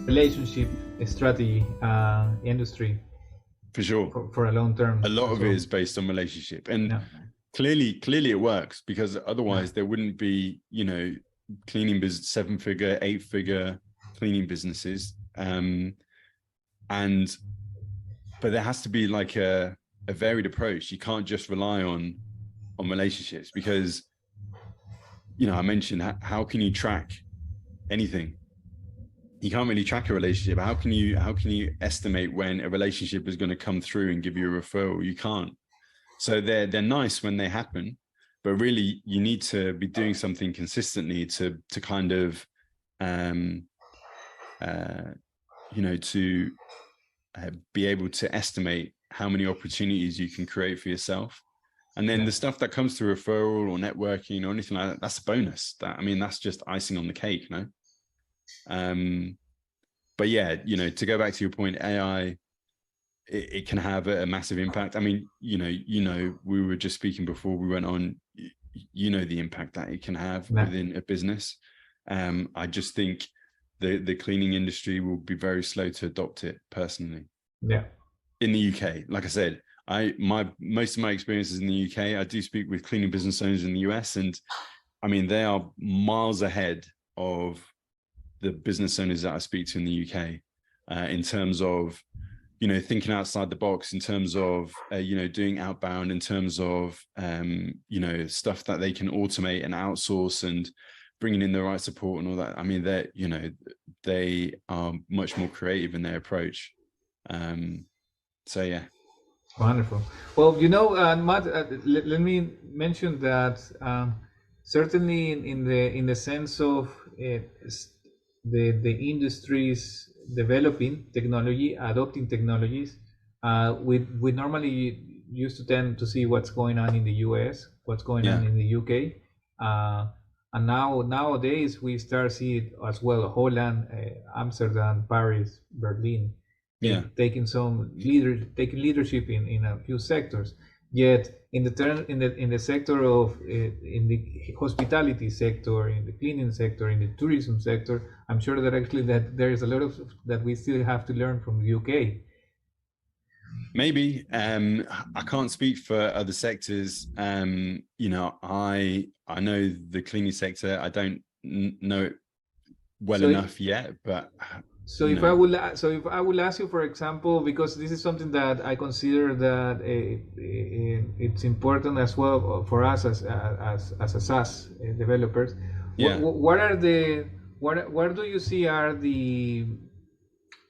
relationship strategy industry For sure. for a long term. A lot of it is based on relationship, and yeah. clearly it works, because otherwise there wouldn't be, cleaning business, 7-figure, 8-figure cleaning businesses. But there has to be like a varied approach. You can't just rely on relationships, because, I mentioned, how can you track anything? You can't really track a relationship. How can you estimate when a relationship is going to come through and give you a referral? You can't. So they're nice when they happen, but really you need to be doing something consistently to kind of, to be able to estimate how many opportunities you can create for yourself. And then the stuff that comes through referral or networking or anything like that, that's a bonus. That's just icing on the cake, no? But yeah, to go back to your point, AI, it can have a massive impact. We were just speaking before we went on, the impact that it can have within a business. I just think the cleaning industry will be very slow to adopt it, personally. Yeah. In the UK, like I said, most of my experiences in the UK, I do speak with cleaning business owners in the US, and they are miles ahead of the business owners that I speak to in the UK, in terms of, thinking outside the box, in terms of, doing outbound, in terms of, stuff that they can automate and outsource, and bringing in the right support and all that. They are much more creative in their approach. So yeah. Wonderful. Well, Matt, let me mention that certainly in the sense of the industries developing technology, adopting technologies, we normally used to tend to see what's going on in the US, what's going on in the UK, and nowadays we start seeing it as well. Holland, Amsterdam, Paris, Berlin. Taking leadership in a few sectors. Yet in the sector of in the hospitality sector, in the cleaning sector, in the tourism sector, I'm sure that actually that there is a lot of that we still have to learn from the UK. Maybe. I can't speak for other sectors. I know the cleaning sector. I don't know it well enough yet, but so if I will ask you, for example, because this is something that I consider that it's important as well for us as a SaaS developers. What do you see are the,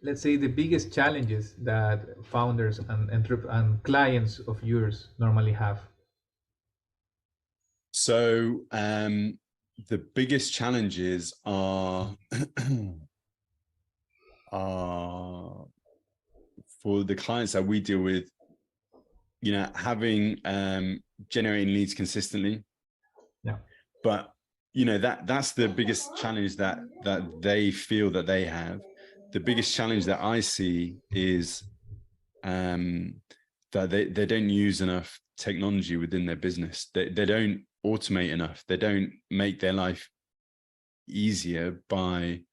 let's say, the biggest challenges that founders and clients of yours normally have? So the biggest challenges are for the clients that we deal with, having generating leads consistently. Yeah. But that's the biggest challenge that they feel that they have. The biggest challenge that I see is that they don't use enough technology within their business. They don't automate enough. They don't make their life easier by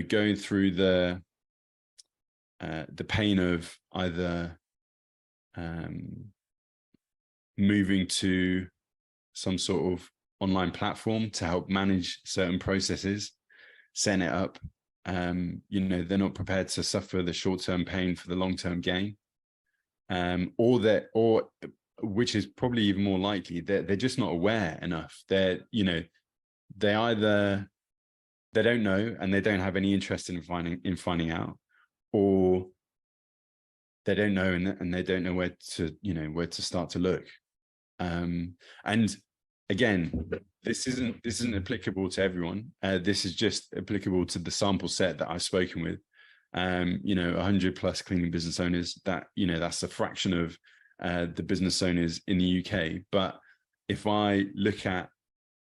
going through the pain of either moving to some sort of online platform to help manage certain processes, setting it up. They're not prepared to suffer the short-term pain for the long-term gain, or which is probably even more likely, they're just not aware enough. They either they don't know and they don't have any interest in finding out, or they don't know and they don't know where to start to look. And again, this isn't applicable to everyone. This is just applicable to the sample set that I've spoken with. 100 plus cleaning business owners. That's a fraction of the business owners in the UK. But if I look at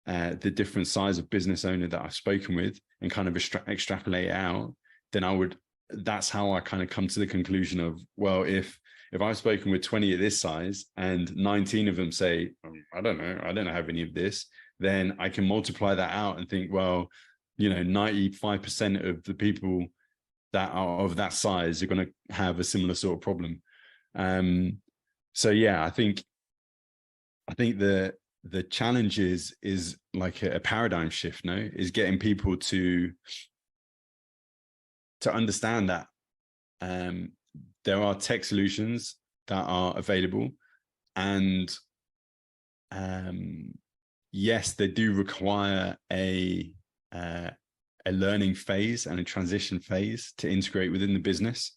the different size of business owner that I've spoken with and kind of extrapolate it out, then that's how I kind of come to the conclusion of, well, if I've spoken with 20 of this size and 19 of them say, I don't know, I don't have any of this, then I can multiply that out and think, well, you know, 95% of the people that are of that size are going to have a similar sort of problem. So yeah, I think the challenge is like a paradigm shift, no, is getting people to understand that there are tech solutions that are available, and yes, they do require a learning phase and a transition phase to integrate within the business.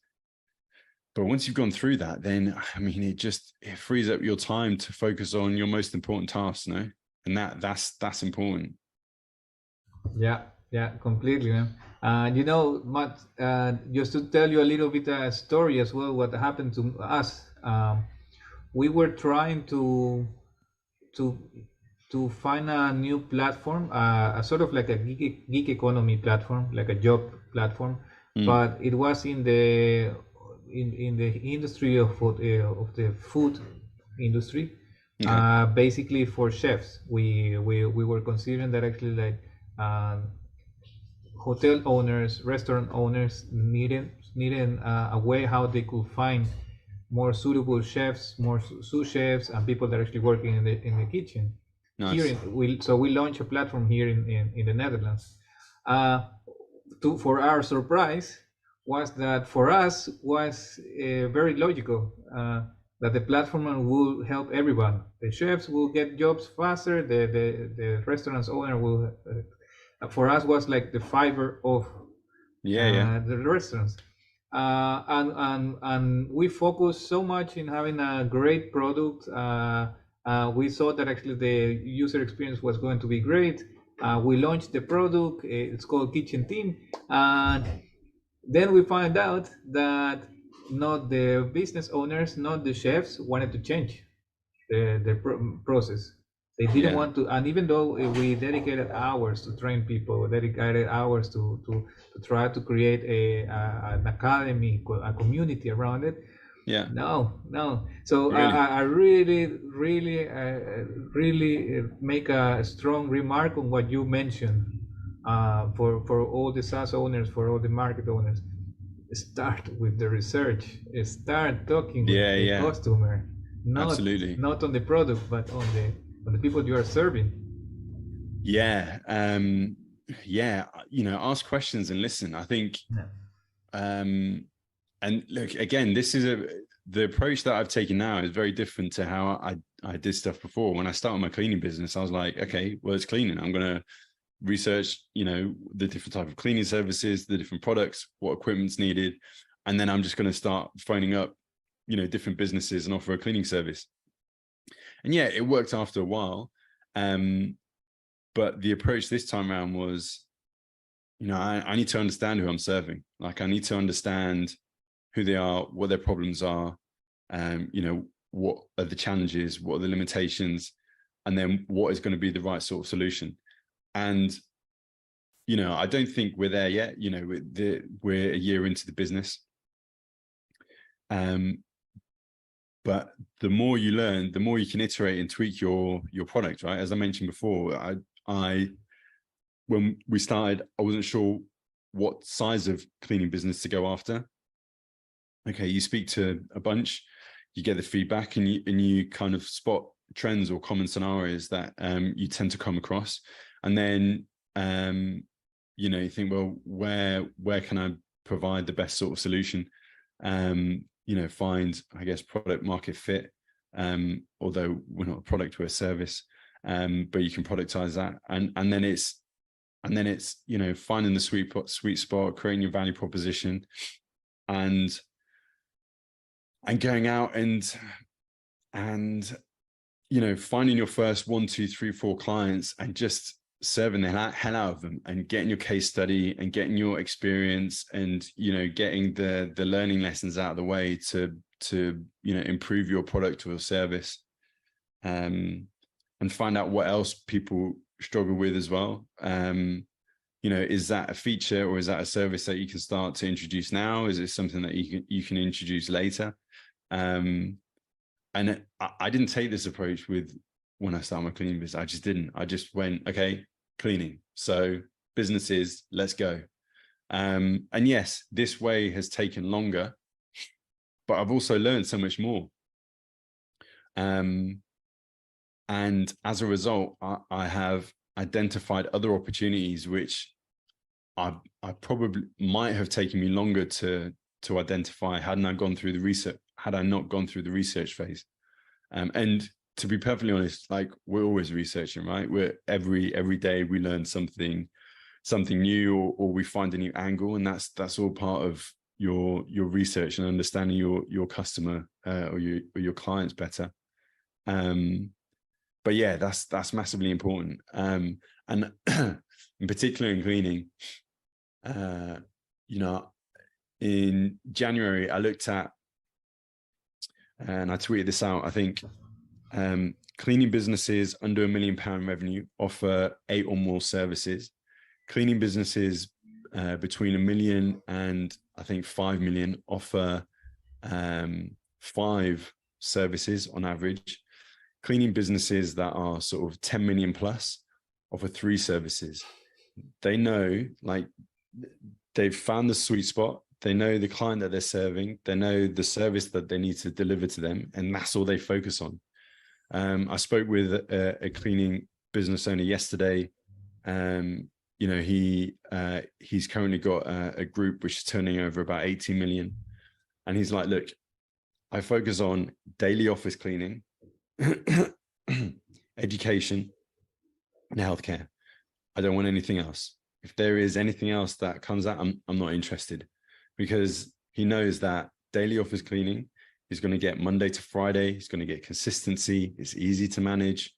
But once you've gone through that, then I mean, it frees up your time to focus on your most important tasks, no? And that's important. Yeah, completely, man. You know, Matt, just to tell you a little bit a story as well, what happened to us. We were trying to to find a new platform, a sort of like a gig economy platform, like a job platform, but it was in the industry of the food industry. Okay. Basically for chefs. We were considering that actually like hotel owners, restaurant owners needed a way how they could find more suitable chefs, more sous chefs, and people that are actually working in the kitchen. Nice. We launched a platform here in the Netherlands. For our surprise, was that for us was very logical. That the platform will help everyone. The chefs will get jobs faster. The restaurant's owner will. For us, was like the Fiverr of the restaurants. And we focused so much in having a great product. We saw that actually the user experience was going to be great. We launched the product. It's called Kitchen Team, and then we find out that not the business owners, not the chefs, wanted to change the process. They didn't want to, and even though we dedicated hours to train people, dedicated hours to try to create an academy, a community around it. Yeah. No. So really? I really make a strong remark on what you mentioned. For all the SaaS owners, for all the market owners, start with the research. Start talking with the customer. Absolutely. Not on the product, but on the people you are serving. Yeah. You know, ask questions and listen. I think, and look, again, this is the approach that I've taken now is very different to how I did stuff before. When I started my cleaning business, I was like, okay, well, it's cleaning. I'm going to research, you know, the different type of cleaning services, the different products, what equipment's needed. And then I'm just going to start phoning up, you know, different businesses and offer a cleaning service. And yeah, it worked after a while. But the approach this time around was, you know, I need to understand who I'm serving. Like, I need to understand who they are, what their problems are, you know, what are the challenges, what are the limitations, and then what is going to be the right sort of solution. And, you know, I don't think we're there yet. You know, we're a year into the business. But the more you learn, the more you can iterate and tweak your product, right? As I mentioned before, when we started, I wasn't sure what size of cleaning business to go after. Okay, you speak to a bunch, you get the feedback, and you kind of spot trends or common scenarios that you tend to come across, and then you know, you think, well, where can I provide the best sort of solution? You know, find, I guess, product market fit, although we're not a product, we're a service, but you can productize that, and then it's you know, finding the sweet spot, creating your value proposition, and going out and you know, finding your first 1, 2, 3, 4 clients and just serving the hell out of them, and getting your case study and getting your experience, and, you know, getting the learning lessons out of the way to you know, improve your product or service, and find out what else people struggle with as well. You know, is that a feature or is that a service that you can start to introduce now? Is it something that you can introduce later? And I didn't take this approach when I started my cleaning business. I just didn't. I just went, okay, cleaning. So businesses, let's go. And yes, this way has taken longer, but I've also learned so much more. And as a result, I have identified other opportunities which I probably might have taken me longer to identify had I not gone through the research phase. And to be perfectly honest, like, we're always researching, right? We're every day we learn something new, or we find a new angle, and that's all part of your research and understanding your customer or your clients better. But yeah, that's massively important. And in particular in cleaning, in January, I looked at, and I tweeted this out, I think, cleaning businesses under £1 million revenue offer 8 or more services. Cleaning businesses between 1 million and I think 5 million offer 5 services on average. Cleaning businesses that are sort of 10 million plus offer 3 services. They know, like, they've found the sweet spot. They know the client that they're serving. They know the service that they need to deliver to them, and that's all they focus on. I spoke with a cleaning business owner yesterday. He's currently got a group which is turning over about 18 million. And he's like, look, I focus on daily office cleaning, education, and healthcare. I don't want anything else. If there is anything else that comes out, I'm not interested, because he knows that daily office cleaning is going to get Monday to Friday. He's going to get consistency. It's easy to manage.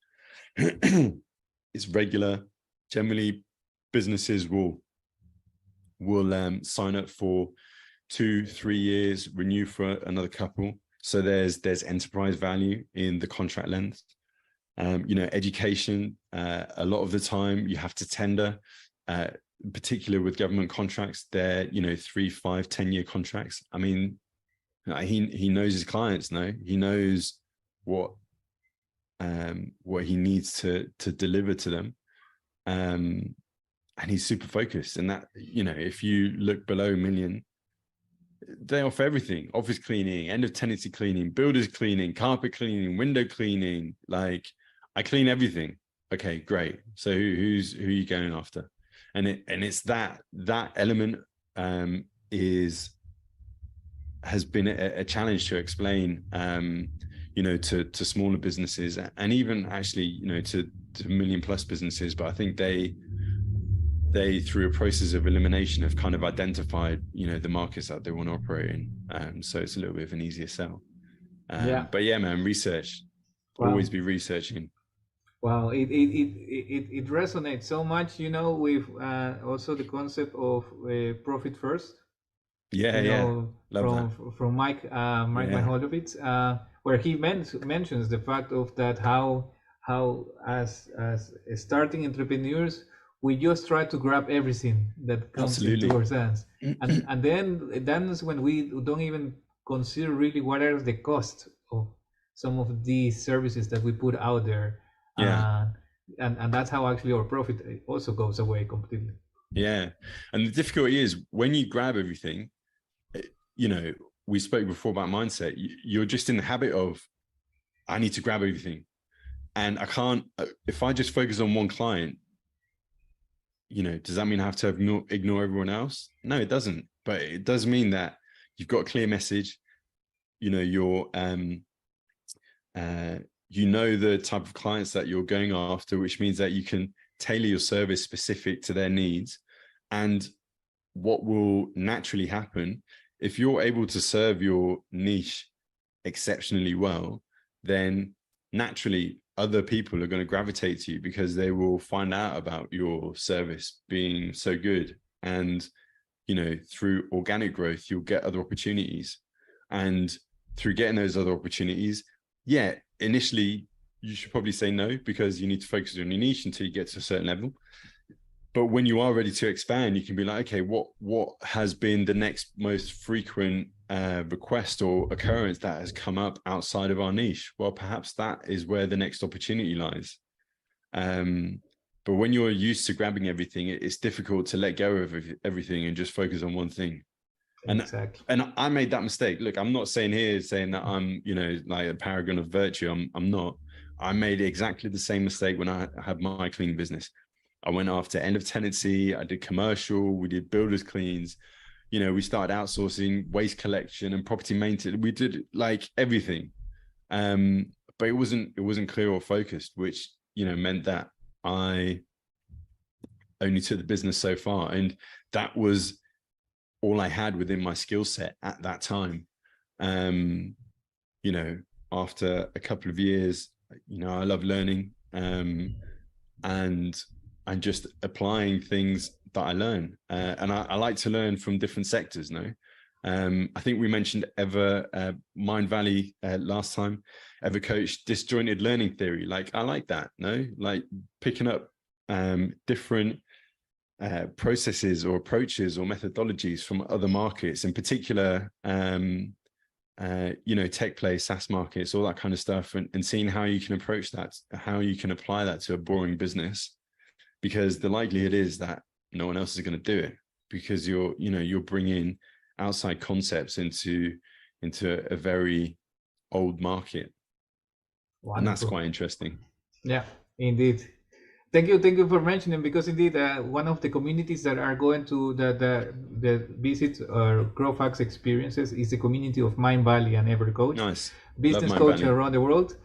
It's regular. Generally, businesses will sign up for 2-3 years, renew for another couple. So there's enterprise value in the contract length. Education, a lot of the time you have to tender, particularly with government contracts. They're 3, 5, 10-year contracts. I mean, he knows his clients. He knows what he needs to deliver to them, and he's super focused. And that, if you look below $1 million, they offer everything: office cleaning, end of tenancy cleaning, builders cleaning, carpet cleaning, window cleaning. Like, I clean everything. Okay, great. So who are you going after? And it's that element has been a challenge to explain, to smaller businesses, and even actually, to $1 million plus businesses. But I think they through a process of elimination have kind of identified, the markets that they want to operate in. So it's a little bit of an easier sell. But yeah, man, research. Wow. Always be researching. Wow, it resonates so much, with also the concept of profit first. From Mike Mihaljevic, where he mentions the fact of that how as starting entrepreneurs, we just try to grab everything that comes into our hands, and then that's when we don't even consider really what are the costs of some of these services that we put out there. And that's how actually our profit also goes away completely. Yeah, and the difficulty is when you grab everything. We spoke before about mindset. You're just in the habit of, I need to grab everything, and I can't. If I just focus on one client, does that mean I have to ignore everyone else? No, it doesn't. But it does mean that you've got a clear message. You're the type of clients that you're going after, which means that you can tailor your service specific to their needs. And what will naturally happen, if you're able to serve your niche exceptionally well, then naturally other people are going to gravitate to you, because they will find out about your service being so good. And, through organic growth, you'll get other opportunities. And through getting those other opportunities, initially you should probably say no, because you need to focus on your niche until you get to a certain level. But when you are ready to expand, you can be like, okay, what has been the next most frequent request or occurrence that has come up outside of our niche? Well, perhaps that is where the next opportunity lies. But But when you're used to grabbing everything, it's difficult to let go of everything and just focus on one thing. Exactly. And I made that mistake. Look, I'm not saying that I'm, like a paragon of virtue. I'm not. I made exactly the same mistake when I had my cleaning business. I went after end of tenancy. I did commercial. We did builders cleans. We started outsourcing waste collection and property maintenance. We did like everything. But it wasn't clear or focused, which, meant that I only took the business so far. And that was all I had within my skill set at that time. After a couple of years, I love learning, and I'm just applying things that I learn. And I like to learn from different sectors. I think we mentioned Mind Valley last time. Ever coached disjointed learning theory. Like, I like that. Like picking up different processes or approaches or methodologies from other markets, in particular, tech plays, SaaS markets, all that kind of stuff, and seeing how you can approach that, how you can apply that to a boring business, because the likelihood is that no one else is going to do it, because you're bringing outside concepts into a very old market. Wonderful. And that's quite interesting. Yeah, indeed. Thank you for mentioning, because indeed one of the communities that are going to the visit or GrowFax experiences is the community of Mind Valley and Evercoach. Nice. Business coach around the world.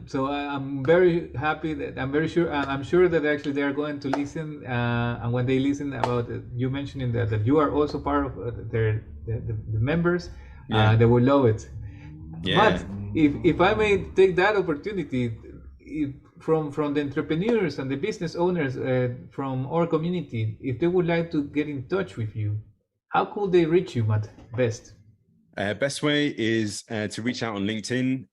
So I'm very happy that I'm sure that actually they are going to listen, and when they listen about you mentioning that you are also part of the members, they will love it. Yeah. But if I may take that opportunity, from the entrepreneurs and the business owners from our community, if they would like to get in touch with you, how could they reach you, Matt, best? Best way is to reach out on LinkedIn,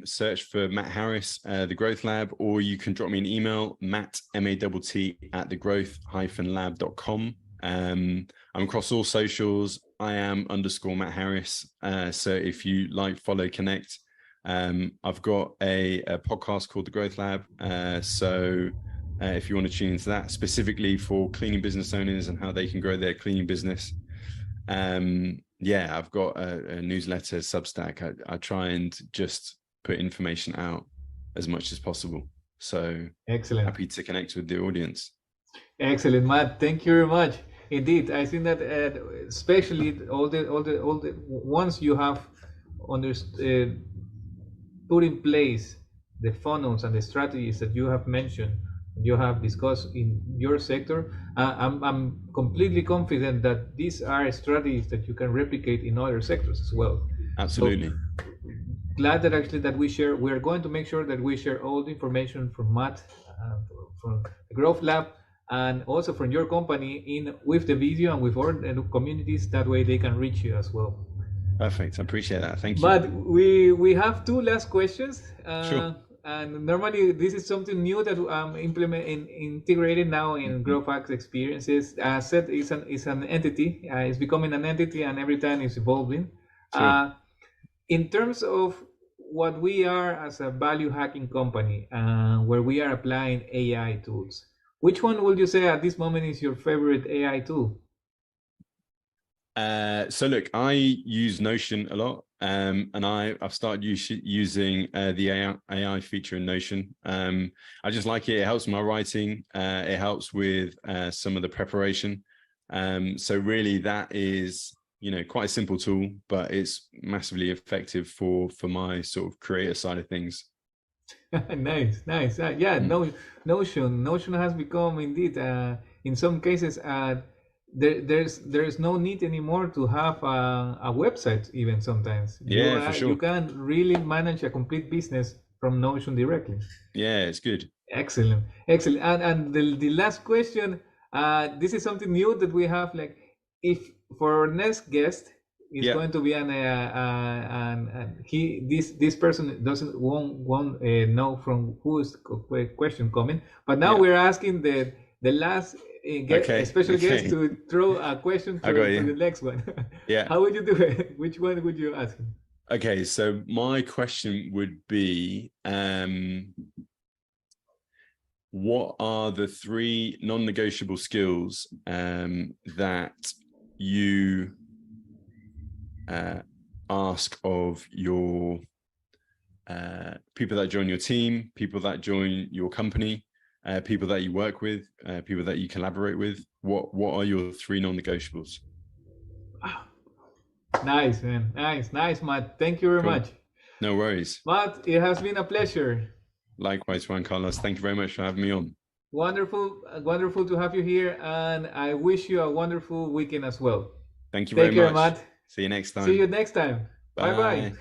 search for Matt Harris, The Growth Lab, or you can drop me an email, Matt, M-A-T-T, at thegrowth-lab.com. I'm across all socials. I am _Matt Harris. So if you like, follow, connect. I've got a podcast called The Growth Lab. So if you want to tune into that, specifically for cleaning business owners and how they can grow their cleaning business. I've got a newsletter, Substack. I try and just put information out as much as possible. So excellent. Happy to connect with the audience. Excellent, Matt. Thank you very much. Indeed, I think that especially all the once you have put in place the funnels and the strategies that you have mentioned, you have discussed in your sector, I'm completely confident that these are strategies that you can replicate in other sectors as well. Absolutely. So, glad that actually that we are going to make sure that we share all the information from Matt, from the Growth Lab, and also from your company with the video and with our communities. That way they can reach you as well. Perfect. I appreciate that. Thank you. But we have two last questions. Sure. And normally this is something new that I'm integrated now in GrowFax experiences. Said is an entity. It's becoming an entity, and every time it's evolving. Sure. In terms of what we are as a value hacking company, where we are applying AI tools, which one would you say at this moment is your favorite AI tool? So look, I use Notion a lot, and I've started using the AI feature in Notion. I just like it. It helps my writing. It helps with some of the preparation. So really, that is quite a simple tool, but it's massively effective for my sort of creator side of things. Nice. Notion has become indeed in some cases. There's no need anymore to have a website even sometimes. Yeah, for sure. You can really manage a complete business from Notion directly. Yeah, it's good. Excellent. And the last question, this is something new that we have, like, if for our next guest is going to be this person won't know from who is the question coming, but now we're asking the last special guest to throw a question to the next one. Yeah. How would you do it? Which one would you ask him? Okay, so my question would be, what are the 3 non-negotiable skills that you ask of your people that join your team, people that join your company, people that you work with, people that you collaborate with? What are your 3 non-negotiables? Nice, man. Nice, Matt. Thank you very much. No worries. Matt, it has been a pleasure. Likewise, Juan Carlos. Thank you very much for having me on. Wonderful to have you here, and I wish you a wonderful weekend as well. Thank you very much. Take care, Matt. See you next time. See you next time. Bye bye.